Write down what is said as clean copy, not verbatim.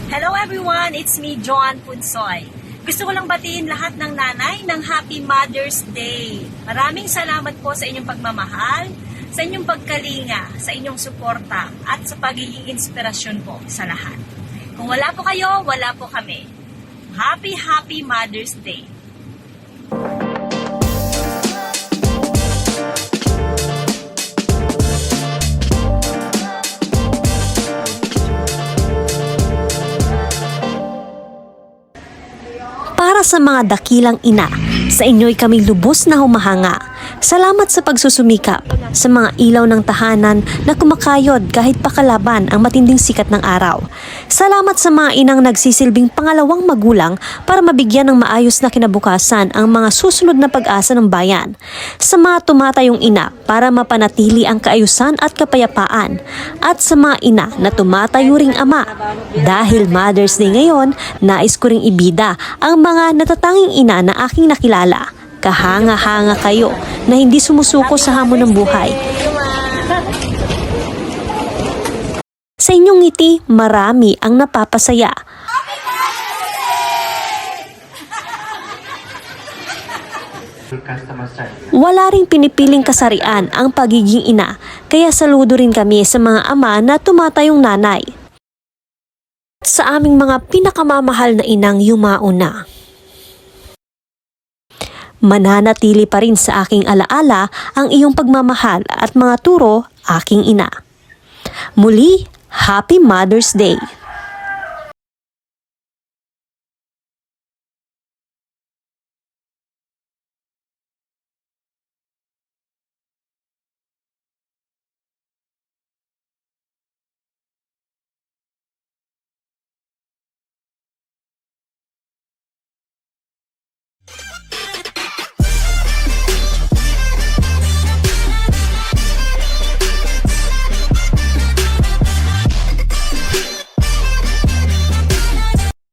Hello everyone! It's me, Joan Punsoy. Gusto ko lang batiin lahat ng nanay ng Happy Mother's Day. Maraming salamat po sa inyong pagmamahal, sa inyong pagkalinga, sa inyong suporta, at sa pagiging inspirasyon po sa lahat. Kung wala po kayo, wala po kami. Happy Mother's Day! Para sa mga dakilang ina, sa inyo'y kami lubos na humahanga. Salamat sa pagsusumikap, sa mga ilaw ng tahanan na kumakayod kahit pakalaban ang matinding sikat ng araw. Salamat sa mga inang nagsisilbing pangalawang magulang para mabigyan ng maayos na kinabukasan ang mga susunod na pag-asa ng bayan. Sa mga tumatayong ina para mapanatili ang kaayusan at kapayapaan. At sa mga ina na tumatayo ring ama. Dahil Mother's Day ngayon, nais ko ring ibida ang mga natatanging ina na aking nakilala. Kahanga-hanga kayo na hindi sumusuko sa hamon ng buhay. Sa inyong ngiti, marami ang napapasaya. Wala ring pinipiling kasarian ang pagiging ina, kaya saludo rin kami sa mga ama na tumatayong nanay. Sa aming mga pinakamamahal na inang yumauna. Mananatili pa rin sa aking alaala ang iyong pagmamahal at mga turo aking ina. Muli, Happy Mother's Day!